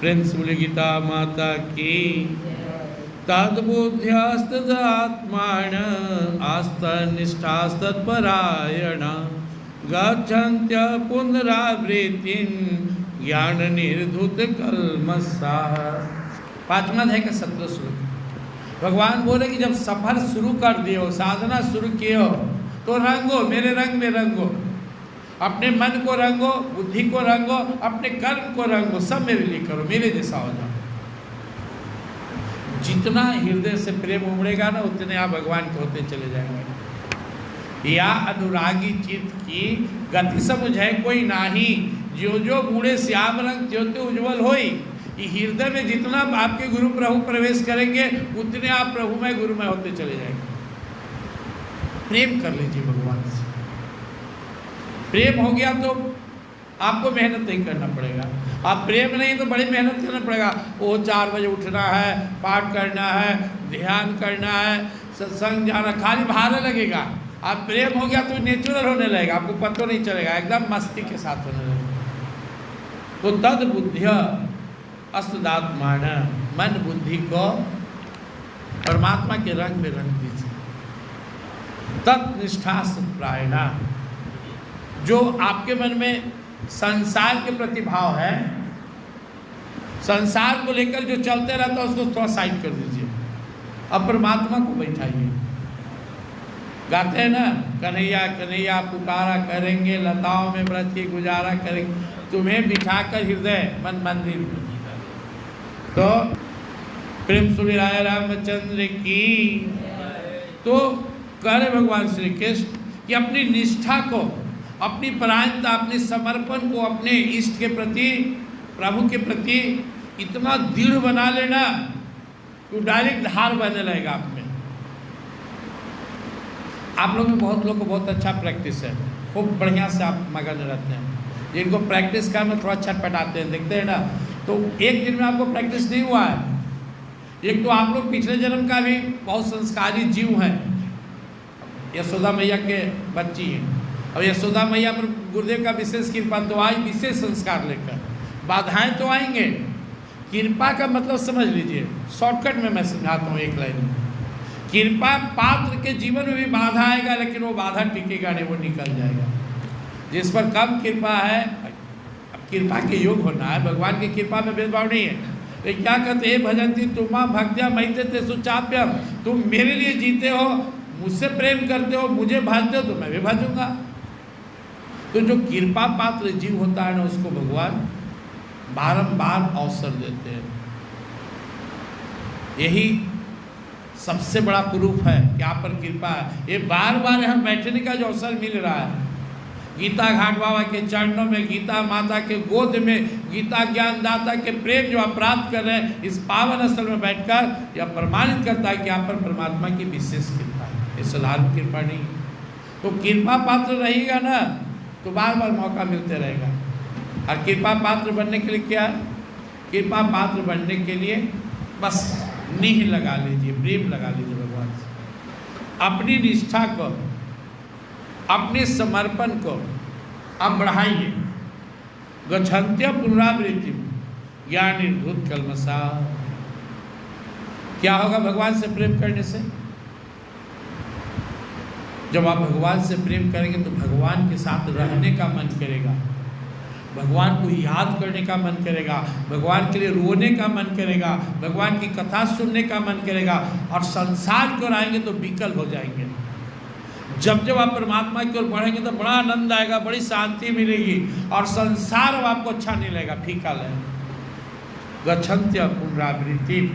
प्रेम से बोले गीता माता की। तद्बुद्ध्यस्तदात्माण आस्तनिष्ठास्तत्परायण गच्छन्त्य पुनरावृत्तिं ज्ञान निर्धुत कल्मषाः। पांचवा अध्याय का 17 श्लोक। भगवान बोले कि जब सफर शुरू कर दिए हो, साधना शुरू किए हो, तो रंगो, मेरे रंग में रंगो, अपने मन को रंगो, बुद्धि को रंगो, अपने कर्म को रंगो, सब मेरे लिए करो, मेरे जैसा हो जाओ। जितना हृदय से प्रेम उमड़ेगा ना, उतने आप भगवान के होते चले जाएंगे। या अनुरागी चित्त की गति समझ है कोई नाही, जो जो बूढ़े श्याम रंग ज्योति उज्ज्वल होई। हृदय में जितना आपके गुरु प्रभु प्रवेश करेंगे, उतने आप प्रभु में गुरु में होते चले जाएंगे। प्रेम कर लीजिए भगवान से। प्रेम हो गया तो आपको मेहनत नहीं करना पड़ेगा। आप प्रेम नहीं तो बड़ी मेहनत करना पड़ेगा। वो 4 बजे उठना है, पाठ करना है, ध्यान करना है, सत्संग जाना, खाली भारा लगेगा। आप प्रेम हो गया तो नेचुरल होने लगेगा, आपको पता नहीं चलेगा, एकदम मस्ती के साथ होने लगेगा। तो तद बुद्धिया अस्तदात्मान, मन बुद्धि को परमात्मा के रंग में रंग दीजिए। तत्निष्ठा सत्प्रायणा, जो आपके मन में संसार के प्रति भाव है, संसार को लेकर जो चलते रहता है, उसको थोड़ा साइड कर दीजिए। अब परमात्मा को बैठाइए। गाते हैं ना, कन्हैया कन्हैया पुकारा करेंगे, लताओं में व्रत की गुजारा करेंगे, तुम्हें बिठाकर हृदय मन मंदिर में। तो प्रेम सुनी राय रामचंद्र की। तो करे भगवान श्री कृष्ण कि अपनी निष्ठा को, अपनी परायणता, अपने समर्पण को अपने इष्ट के प्रति, प्रभु के प्रति इतना दृढ़ बना लेना कि डायरेक्ट धार बहने लगेगा आप में। आप लोग में बहुत लोग को बहुत अच्छा प्रैक्टिस है, खूब बढ़िया से आप मगन रहते हैं। जिनको प्रैक्टिस का में थोड़ा छटपटाते हैं, देखते हैं ना, तो एक दिन में आपको प्रैक्टिस नहीं हुआ है। एक तो आप लोग पिछले जन्म का भी बहुत संस्कारी जीव हैं, यशोदा मैया के बच्ची हैं। अब यशोदा मैया पर गुरुदेव का विशेष कृपा तो आई, विशेष संस्कार लेकर। बाधाएं तो आएंगे, कृपा का मतलब समझ लीजिए, शॉर्टकट में मैं समझाता हूँ एक लाइन में। कृपा पात्र के जीवन में भी बाधा आएगा, लेकिन वो बाधा टिकेगा नहीं, वो निकल जाएगा। जिस पर कम कृपा है, अब कृपा के योग होना है, भगवान की कृपा में भेदभाव नहीं है। लेकिन क्या कहते हैं, भजंती तुमा भक्त्या मयते ते सुचाप्यम, तुम मेरे लिए जीते हो, मुझसे प्रेम करते हो, मुझे भजते हो, तो मैं भी भजूंगा। तो जो कृपा पात्र जीव होता है ना, उसको भगवान बारंबार अवसर देते हैं। यही सबसे बड़ा प्रूफ है कि आप पर कृपा है। ये बार बार यहाँ बैठने का जो अवसर मिल रहा है, गीता घाट बाबा के चरणों में, गीता माता के गोद में, गीता ज्ञानदाता के प्रेम जो आप प्राप्त कर रहे हैं, इस पावन स्थल में बैठकर यह प्रमाणित करता है कि आप पर परमात्मा की विशेष कृपा है, ये साधारण कृपा नहीं। तो कृपा पात्र रहेगा ना, तो बार बार मौका मिलते रहेगा। और कृपा पात्र बनने के लिए क्या है, कृपा पात्र बनने के लिए बस नींह लगा लीजिए, प्रेम लगा लीजिए भगवान से। अपनी निष्ठा को, अपने समर्पण को आप बढ़ाइए। गच्छन्त्य पुनरावृत्ति ज्ञान निर्धुत कल्मषा। क्या होगा भगवान से प्रेम करने से? जब आप भगवान से प्रेम करेंगे तो भगवान के साथ रहने का मन करेगा, भगवान को याद करने का मन करेगा, भगवान के लिए रोने का मन करेगा, भगवान की कथा सुनने का मन करेगा, और संसार को आएंगे तो विकल हो जाएंगे। जब जब आप परमात्मा की ओर बढ़ेंगे तो बड़ा आनंद आएगा, बड़ी शांति मिलेगी, और संसार अब आपको अच्छा नहीं लगेगा, फीका लगेगा। गच्छन्त्य पुनरावृत्ति,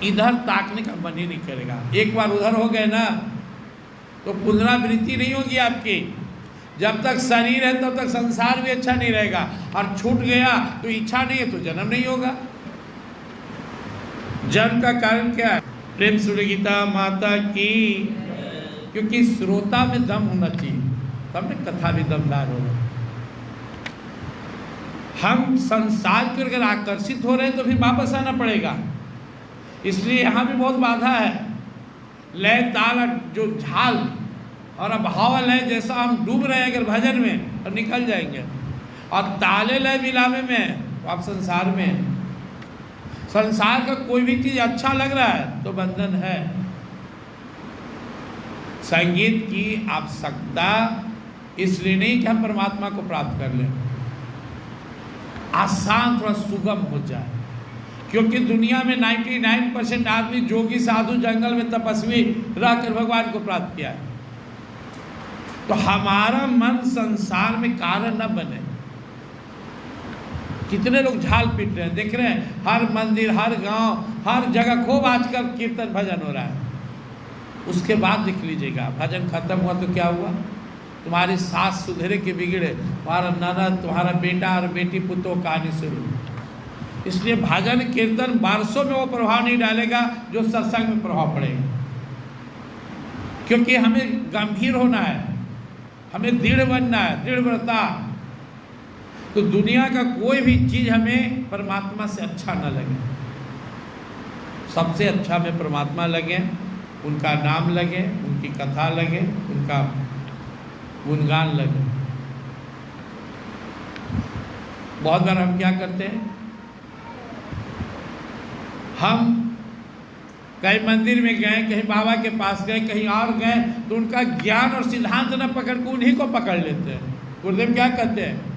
इधर ताकने का मन ही नहीं करेगा। एक बार उधर हो गए ना तो पुनरावृत्ति नहीं होगी आपकी। जब तक शरीर है तब तक संसार भी अच्छा नहीं रहेगा, और छूट गया तो इच्छा नहीं है तो जन्म नहीं होगा। जन्म का कारण क्या है? प्रेम सुनी गीता माता की। क्योंकि श्रोता में दम होना चाहिए, तब में कथा भी दमदार होगा। हम संसार के अगर आकर्षित हो रहे हैं तो फिर वापस आना पड़ेगा। इसलिए यहाँ भी बहुत बाधा है। लय ताल जो झाल और अभाव लय जैसा हम डूब रहे हैं अगर भजन में, और निकल जाएंगे। और ताले लय मिलावे में तो आप संसार में हैं। संसार का कोई भी चीज अच्छा लग रहा है तो बंधन है। संगीत की आवश्यकता इसलिए नहीं कि हम परमात्मा को प्राप्त कर लें, आसान थोड़ा सुगम हो जाए, क्योंकि दुनिया में 99% आदमी जोगी साधु जंगल में तपस्वी रहकर भगवान को प्राप्त किया है। तो हमारा मन संसार में कारण न बने। कितने लोग झाल पीट रहे हैं, देख रहे हैं, हर मंदिर, हर गांव, हर जगह खूब आजकल कीर्तन भजन हो रहा है। उसके बाद देख लीजिएगा, भजन खत्म हुआ तो क्या हुआ, तुम्हारी सास सुधरे के बिगड़े, तुम्हारा ननद, तुम्हारा बेटा और बेटी पुतों कहानी शुरू। इसलिए भजन कीर्तन बारसों में वो प्रभाव नहीं डालेगा जो सत्संग में प्रभाव पड़ेगा, क्योंकि हमें गंभीर होना है, हमें दृढ़ बनना है, दृढ़व्रता। तो दुनिया का कोई भी चीज़ हमें परमात्मा से अच्छा न लगे। सबसे अच्छा हमें परमात्मा लगे, उनका नाम लगे, उनकी कथा लगे, उनका गुणगान लगे। बहुत बार हम क्या करते हैं, हम कहीं मंदिर में गए, कहीं बाबा के पास गए, कहीं और गए, तो उनका ज्ञान और सिद्धांत न पकड़ के उन्हीं को पकड़ लेते हैं। गुरुदेव क्या कहते हैं,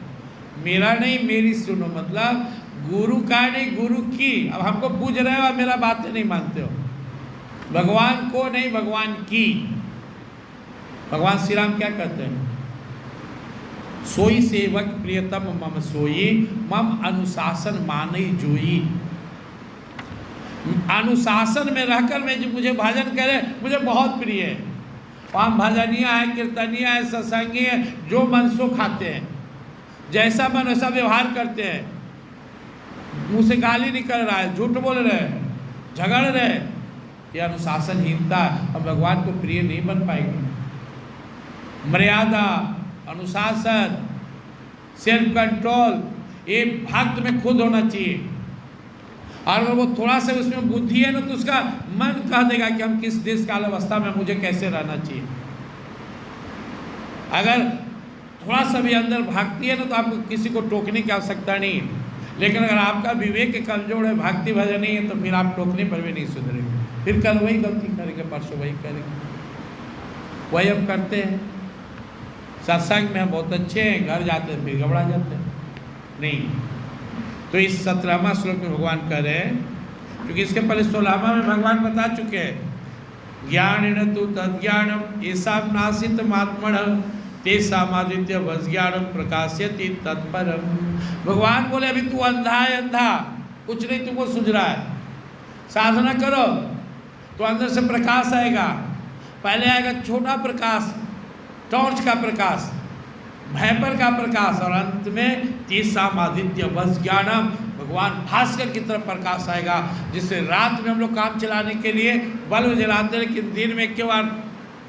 मेरा नहीं मेरी सुनो, मतलब गुरु का नहीं गुरु की। अब हमको पूछ रहे हो और मेरा बातें नहीं मानते हो। भगवान को नहीं, भगवान की। भगवान श्री राम क्या कहते हैं, सोई सेवक प्रियतम मम सोई, मम अनुशासन मानई जोई। अनुशासन में रहकर मैं जो मुझे भजन करे मुझे बहुत प्रिय है। वहाँ भजनिया है, कीर्तनिया है, सत्संगी है, जो मन सो खाते हैं, जैसा मन वैसा व्यवहार करते हैं, मुँह से गाली निकल रहा है, झूठ बोल रहे हैं, झगड़ रहे, ये अनुशासनहीनता और भगवान को प्रिय नहीं बन पाएगी। मर्यादा, अनुशासन, सेल्फ कंट्रोल, ये भक्त में खुद होना चाहिए। और अगर वो थोड़ा सा उसमें बुद्धि है ना, तो उसका मन कह देगा कि हम किस देश काल अवस्था में मुझे कैसे रहना चाहिए। अगर थोड़ा सा भी अंदर भक्ति है ना, तो आपको किसी को टोकने की आवश्यकता नहीं है। लेकिन अगर आपका विवेक कमजोर है, भक्ति भजन नहीं है, तो फिर आप टोकने पर भी नहीं सुधरेंगे, फिर कल वही गलती करेंगे, परसों वही करेंगे। वही हम करते हैं। सत्संग में हम बहुत अच्छे हैं, घर जाते हैं फिर घबरा जाते हैं। नहीं, तो इस 17वां श्लोक में भगवान कह रहे हैं, क्योंकि इसके पहले 16वां में भगवान बता चुके हैं, ज्ञान तु तज्ञानम ऐसा नासित मात्मणम तेसामादित्य वज्ञानम प्रकाश्यति तत्परम। भगवान बोले अभी तू अंधा है, अंधा, कुछ नहीं तुमको सूझ रहा है। साधना करो तो अंदर से प्रकाश आएगा। पहले आएगा छोटा प्रकाश, टॉर्च का प्रकाश, भैपर का प्रकाश, और अंत में तेसामादित्य वज्ञानम, भगवान भास्कर की तरफ प्रकाश आएगा, जिससे रात में हम लोग काम चलाने के लिए बल्ब जलाते हैं, लेकिन दिन में क्यों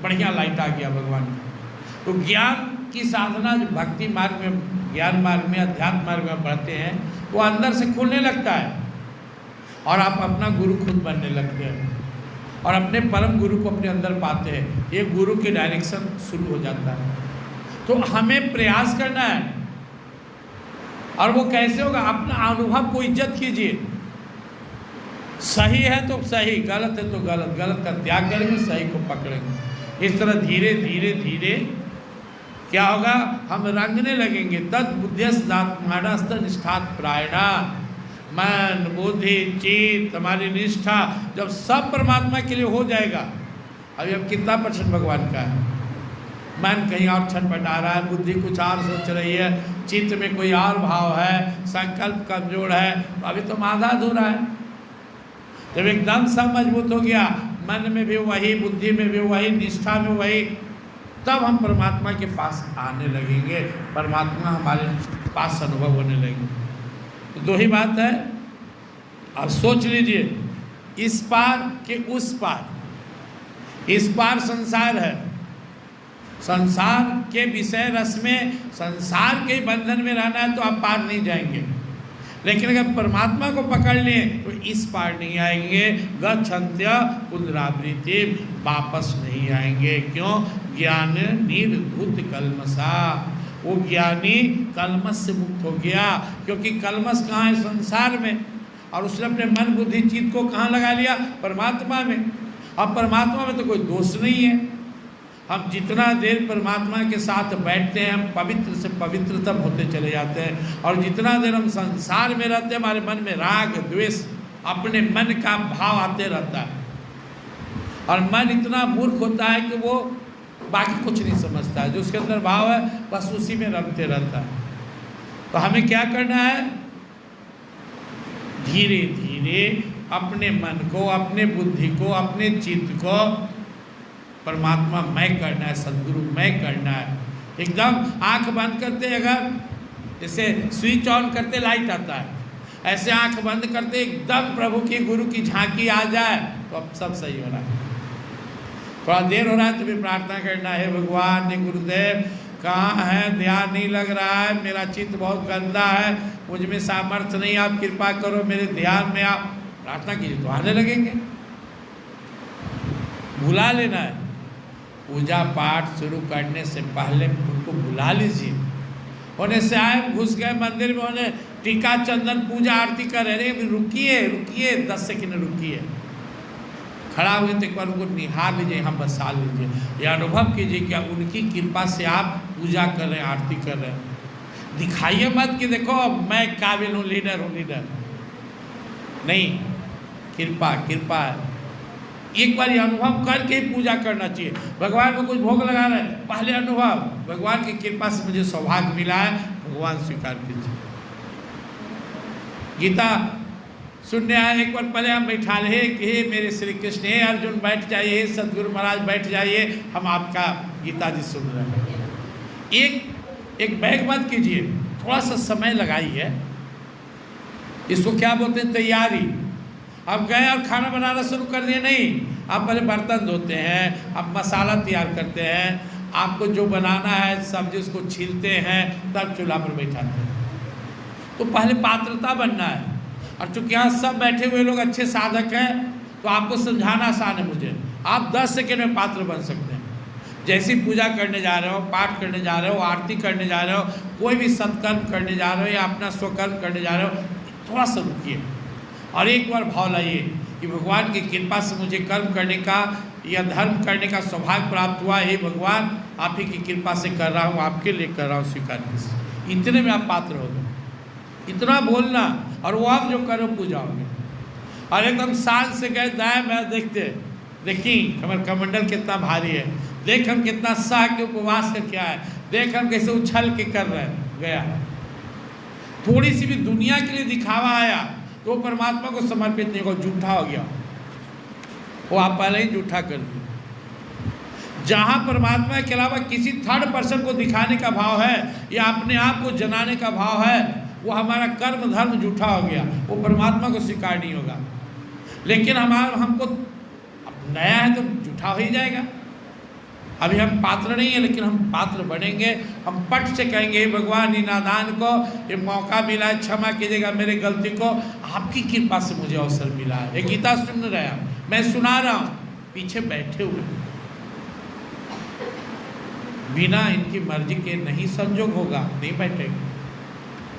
बढ़िया लाइट आ गया भगवान का। तो ज्ञान की साधना जो भक्ति मार्ग में, ज्ञान मार्ग में, अध्यात्म मार्ग में बढ़ते हैं, वो अंदर से खुलने लगता है और आप अपना गुरु खुद बनने लगते हैं और अपने परम गुरु को अपने अंदर पाते हैं। ये गुरु के डायरेक्शन शुरू हो जाता है। तो हमें प्रयास करना है, और वो कैसे होगा, अपना अनुभव को इज्जत कीजिए। सही है तो सही, गलत है तो गलत, गलत का त्याग करेंगे, सही को पकड़ेंगे। इस तरह धीरे धीरे धीरे क्या होगा, हम रंगने लगेंगे। तद बुद्धिस्तात्मानस्त निष्ठात प्रायणा, मन बुद्धि चित्त हमारी निष्ठा जब सब परमात्मा के लिए हो जाएगा। अभी अब कितना % भगवान का है, मन कहीं और छटपटा रहा है, बुद्धि कुछ और सोच रही है, चित्त में कोई और भाव है, संकल्प कमजोर है, तो अभी तो आधा अधूरा है। जब एकदम सब मजबूत हो गया, मन में भी वही, बुद्धि में भी वही, निष्ठा में वही, तब हम परमात्मा के पास आने लगेंगे, परमात्मा हमारे पास अनुभव होने लगेंगे। तो दो ही बात है, अब सोच लीजिए, इस पार के उस पार। इस पार संसार है, संसार के विषय रस में, संसार के बंधन में रहना है तो आप पार नहीं जाएंगे। लेकिन अगर परमात्मा को पकड़ लें तो इस पार नहीं आएंगे। गच्छन्त्य पुनरावृत्ति, वापस नहीं आएंगे। क्यों? ज्ञान निर्धूत कल्मषा, वो ज्ञानी कलमश से मुक्त हो गया, क्योंकि कलमश कहाँ है? संसार में। और उसने अपने मन बुद्धि चित्त को कहाँ लगा लिया? परमात्मा में। अब परमात्मा में तो कोई दोष नहीं है। हम जितना देर परमात्मा के साथ बैठते हैं, हम पवित्र से पवित्रतम होते चले जाते हैं। और जितना देर हम संसार में रहते हैं, हमारे मन में राग द्वेष, अपने मन का भाव आते रहता है। और मन इतना मूर्ख होता है कि वो बाकी कुछ नहीं समझता है। जो उसके अंदर भाव है बस उसी में रमते रहता है। तो हमें क्या करना है? धीरे धीरे अपने मन को, अपने बुद्धि को, अपने चित्त को परमात्मा मैं करना है, सदगुरु मैं करना है। एकदम आंख बंद करते, अगर जैसे स्विच ऑन करते लाइट आता है, ऐसे आंख बंद करते एकदम प्रभु की गुरु की झांकी आ जाए तो अब सब सही हो रहा है। थोड़ा देर हो रहा है तो भी प्रार्थना करना है, भगवान गुरुदेव कहाँ है? ध्यान नहीं लग रहा है, मेरा चित्त बहुत गंदा है, मुझ में सामर्थ्य नहीं, आप कृपा करो मेरे ध्यान में। आप प्रार्थना कीजिए तो आने लगेंगे। बुला लेना है। पूजा पाठ शुरू करने से पहले उनको बुला लीजिए। होने से आए, घुस गए मंदिर में, उन्हें टीका चंदन पूजा आरती कर रहे, रुकिए रुकिए 10 सेकंड रुकिए। खड़ा हुए तो एक बार उनको निहार लीजिए, यहाँ बसा लीजिए, या अनुभव कीजिए कि उनकी कृपा से आप पूजा कर रहे हैं, आरती कर रहे हैं। दिखाइए मत कि देखो मैं काबिल हूँ, लीडर हूँ, लीडर नहीं। कृपा कृपा है। एक बार ये अनुभव करके ही पूजा करना चाहिए। भगवान को कुछ भोग लगा रहे हैं, पहले अनुभव, भगवान की कृपा से मुझे सौभाग्य मिला है, भगवान स्वीकार कीजिए। गीता सुनने आए, एक बार पहले हम बैठा रहे कि हे मेरे श्री कृष्ण, हे अर्जुन बैठ जाइए, हे सदगुरु महाराज बैठ जाइए, हम आपका गीता जी सुन रहे हैं। एक बैग मत कीजिए, थोड़ा सा समय लगाइए। इसको क्या बोलते हैं? तैयारी। अब गए और खाना बनाना शुरू कर दिए, नहीं। आप पहले बर्तन धोते हैं, आप मसाला तैयार करते हैं, आपको जो बनाना है सब्जी उसको छीलते हैं, तब चूल्हा पर बैठाते हैं। तो पहले पात्रता बनना है। और चूँकि यहाँ सब बैठे हुए लोग अच्छे साधक हैं तो आपको समझाना आसान है मुझे। आप 10 सेकेंड में पात्र बन सकते हैं। जैसी पूजा करने जा रहे हो, पाठ करने जा रहे हो, आरती करने जा रहे हो, कोई भी सत्कर्म करने जा रहे हो या अपना स्वकर्म करने जा रहे हो, थोड़ा सा रुकिए और एक बार भाव लाइए कि भगवान की कृपा से मुझे कर्म करने का या धर्म करने का सौभाग्य प्राप्त हुआ। हे भगवान, आप ही की कृपा से कर रहा हूँ, आपके लिए कर रहा हूँ, स्वीकार कीजिए। इतने में आप पात्र हो गए। इतना बोलना, और वो आप जो करो पूजा होगी। और एकदम शांत से गए, दाएं मैं देखते, देखी हमारा कमंडल कितना भारी है, देख हम कितना सह के उपवास का क्या है, देख हम कैसे उछल के कर रहे हैं। गया थोड़ी सी भी दुनिया के लिए दिखावा आया तो परमात्मा को समर्पित नहीं हो, झूठा हो गया, वो आप पहले ही झूठा कर दिए। जहाँ परमात्मा के अलावा किसी थर्ड पर्सन को दिखाने का भाव है या अपने आप को जनाने का भाव है, वो हमारा कर्म धर्म झूठा हो गया, वो परमात्मा को स्वीकार नहीं होगा। लेकिन हमको नया है तो झूठा हो ही जाएगा। अभी हम पात्र नहीं है, लेकिन हम पात्र बनेंगे। हम पट से कहेंगे, भगवान इन नादान को ये मौका मिला है, क्षमा कीजिएगा मेरे गलती को, आपकी कृपा से मुझे अवसर मिला है। ये गीता सुन रहा, मैं सुना रहा हूँ, पीछे बैठे हुए बिना इनकी मर्जी के नहीं संजोग होगा, नहीं बैठेंगे।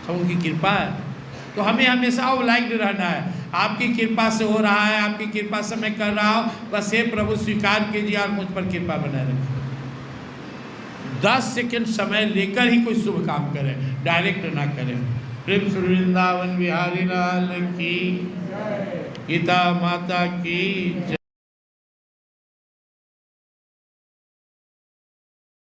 तो उनकी कृपा है, तो हमें हमेशा ऑब्लाइज्ड रहना है। आपकी कृपा से हो रहा है, आपकी कृपा से मैं कर रहा हूँ, बस हे प्रभु स्वीकार कीजिए और मुझ पर कृपा बनाए रखिए। 10 सेकंड समय लेकर ही कोई शुभ काम करें, डायरेक्ट ना करें। प्रेम श्री वृंदावन बिहारी लाल की, गीता माता की।